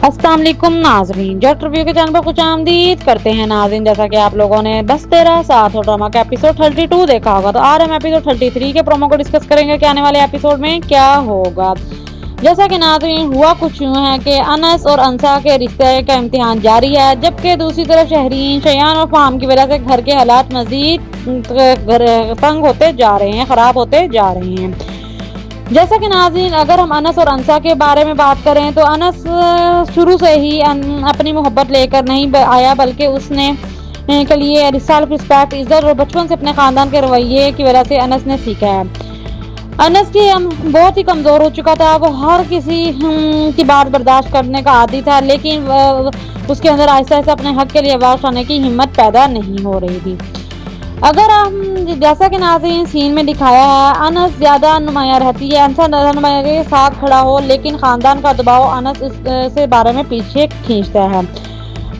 अस्सलाम वालेकुम नाजरीन, जट रिव्यू के चैनल पर खुश आमदीद करते हैं नाजरीन। जैसा कि आप लोगों ने बस तेरा साथ और ड्रामा का एपिसोड 32 देखा होगा, तो आज हम एपिसोड 33 के प्रोमो को डिस्कस करेंगे कि आने वाले एपिसोड में क्या होगा। जैसा कि नाजरीन हुआ कुछ यूं है कि अनस और अंसा के रिश्ते का इम्तिहान जारी है, जबकि दूसरी तरफ शहरीन, शयान और फाहम की वजह से घर के हालात मजीद तंग होते जा रहे हैं, खराब होते जा रहे हैं। जैसा कि नाज़रीन अगर हम अनस और अंसा के बारे में बात करें तो अनस शुरू से ही अपनी मोहब्बत लेकर नहीं आया, बल्कि उसने के लिए सेल्फ रिस्पेक्ट, इज्जत और बचपन से अपने खानदान के रवैये की वजह से अनस ने सीखा है। अनस की बहुत ही कमज़ोर हो चुका था, वो हर किसी की बात बर्दाश्त करने का आदी था, लेकिन उसके अंदर आहिस्ता आहिस्ता अपने हक के लिए आवाज़ उठाने की हिम्मत पैदा नहीं हो रही थी। अगर हम जैसा कि नाज़रीन सीन में दिखाया है, अनस ज़्यादा नुमाया रहती है, अंसा नुमाया के साथ खड़ा हो, लेकिन ख़ानदान का दबाव अनस से बारे में पीछे खींचता है।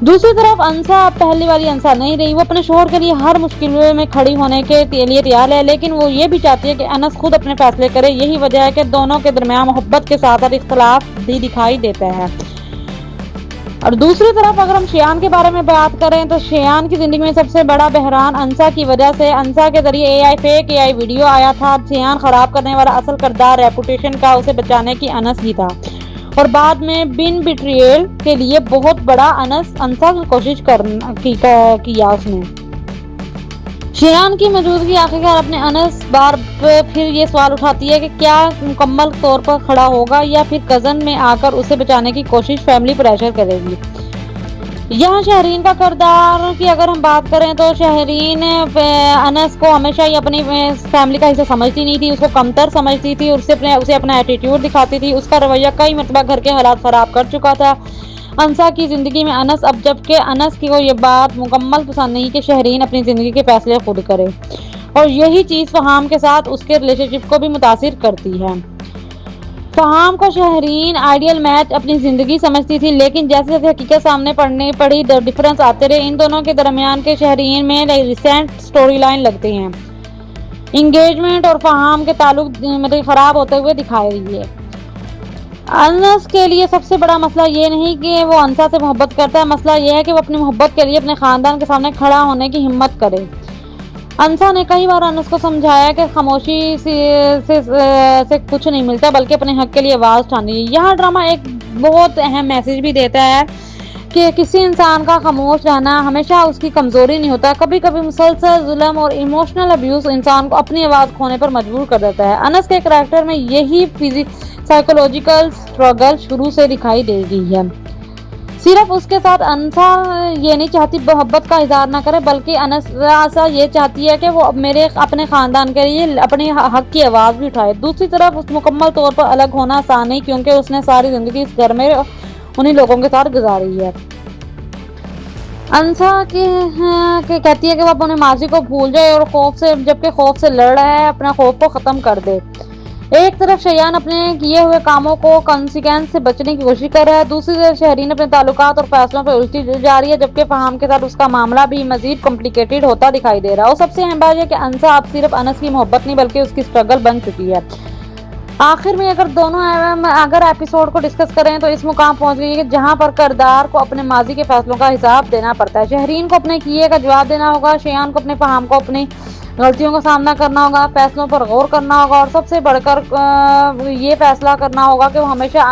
दूसरी तरफ अंसा अब पहली वाली अंसा नहीं रही, वो अपने शोहर के लिए हर मुश्किल में खड़ी होने के लिए तैयार है, लेकिन वो ये भी चाहती है कि अनस खुद अपने फैसले करे। यही वजह है कि दोनों के दरमियान मोहब्बत के साथ साथ इख्तलाफ भी दिखाई देता है। और दूसरी तरफ अगर हम शयान के बारे में बात करें तो शयान की जिंदगी में सबसे बड़ा बहरान अंसा की वजह से, अंसा के जरिए फेक एआई वीडियो आया था। शयान खराब करने वाला असल किरदार रेपुटेशन का उसे बचाने की अनस ही था, और बाद में बिन बिट्रियल के लिए बहुत बड़ा अंसा की कोशिश किया उसने। शयान की मौजूदगी आखिरकार अपने अनस बार फिर ये सवाल उठाती है कि क्या मुकम्मल तौर पर खड़ा होगा या फिर कज़न में आकर उसे बचाने की कोशिश फैमिली प्रेशर करेगी। यहाँ शहरीन का किरदार की अगर हम बात करें तो शहरीन अनस को हमेशा ही अपनी फैमिली का हिस्सा समझती नहीं थी, उसको कमतर समझती थी, उसे अपना एटीट्यूड दिखाती थी। उसका रवैया कई मरतबा घर के हालात ख़राब कर चुका था अंसा की ज़िंदगी में अनस। अब जबकि अनस की को ये बात मुकम्मल पसंद नहीं कि शहरीन अपनी ज़िंदगी के फैसले खुद करे, और यही चीज़ फहाम के साथ उसके रिलेशनशिप को भी मुतासिर करती है। फहाम को शहरीन आइडियल मैच अपनी ज़िंदगी समझती थी, लेकिन जैसे जैसे हकीकत सामने पड़ी डिफरेंस आते रहे। इन दोनों के दरमियान के शहरीन में रिसेंट स्टोरी लाइन लगते हैं, इंगेजमेंट और फहाम के ताल्लुक मतलब ख़राब होते हुए दिखाई रही है। अनस के लिए सबसे बड़ा मसला ये नहीं कि वो अंसा से मोहब्बत करता है, मसला ये है कि वो अपनी मोहब्बत के लिए अपने खानदान के सामने खड़ा होने की हिम्मत करे। अंसा ने कई बार अनस को समझाया कि खामोशी से कुछ नहीं मिलता, बल्कि अपने हक के लिए आवाज़ उठानी है। यहाँ ड्रामा एक बहुत अहम मैसेज भी देता है कि किसी इंसान का खामोश रहना हमेशा उसकी कमज़ोरी नहीं होता। कभी कभी मुसलसल जुल्म और इमोशनल अब्यूज़ इंसान को अपनी आवाज़ खोने पर मजबूर कर देता है। अनस के करैक्टर में यही साइकोलॉजिकल स्ट्रगल शुरू से दिखाई दे गई है। सिर्फ उसके साथ अंसा ये नहीं चाहती मोहब्बत का इजहार ना करे, बल्कि अनसा ये चाहती है कि वो अपने खानदान के लिए अपने हक की आवाज़ भी उठाए। दूसरी तरफ उस मुकम्मल तौर पर अलग होना आसान नहीं, क्योंकि उसने सारी ज़िंदगी इस घर में उन्हीं लोगों के साथ गुजारी है। अंसा कहती है कि वो अपने माजी को भूल जाए और जबकि खौफ से लड़ रहा है, अपना खौफ को ख़त्म कर दे। एक तरफ शयान अपने किए हुए कामों को कॉन्सिक्वेंस से बचने की कोशिश कर रहा है, दूसरी तरफ शहरीन अपने ताल्लुकात और फैसलों पर उलझी जा रही है, जबकि फहाम के साथ उसका मामला भी मजीद कॉम्प्लिकेटेड होता दिखाई दे रहा है। और सबसे अहम बात है कि अंसा अब सिर्फ अनस की मोहब्बत नहीं बल्कि उसकी स्ट्रगल बन चुकी है। आखिर में अगर एपिसोड को डिस्कस करें तो इस मुकाम पहुंच गई है कि जहां पर किरदार को अपने माजी के फैसलों का हिसाब देना पड़ता है। शहरीन को अपने किए का जवाब देना होगा, शयान को अपने फहाम को अपनी गलतियों का सामना करना होगा, फैसलों पर गौर करना होगा, और सबसे बढ़कर ये फैसला करना होगा कि वो हमेशा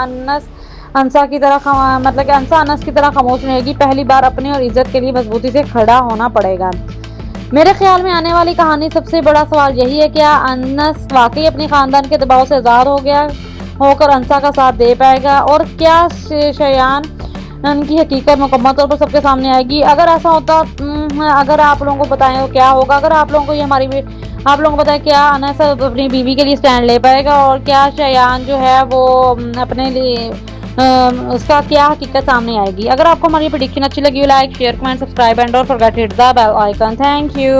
अंसा की तरह मतलब कि अंसा अनस की तरह खामोश रहेगी। पहली बार अपनी और इज्जत के लिए मजबूती से खड़ा होना पड़ेगा। मेरे ख्याल में आने वाली कहानी सबसे बड़ा सवाल यही है, क्या अनस वाकई अपने खानदान के दबाव से आज़ाद होकर अंसा का साथ दे पाएगा, और क्या शयान उनकी हकीकत मुकम्मल तौर पर सबके सामने आएगी। अगर ऐसा होता अगर आप लोगों को बताएं क्या होगा, अगर आप लोगों को आप लोगों को बताएं क्या अनस अपनी बीवी के लिए स्टैंड ले पाएगा, और क्या शयान जो है वो अपने लिए उसका क्या हकीकत सामने आएगी। अगर आपको हमारी प्रेडिक्शन अच्छी लगी हो, like share comment subscribe and don't forget hit the bell icon. Thank you.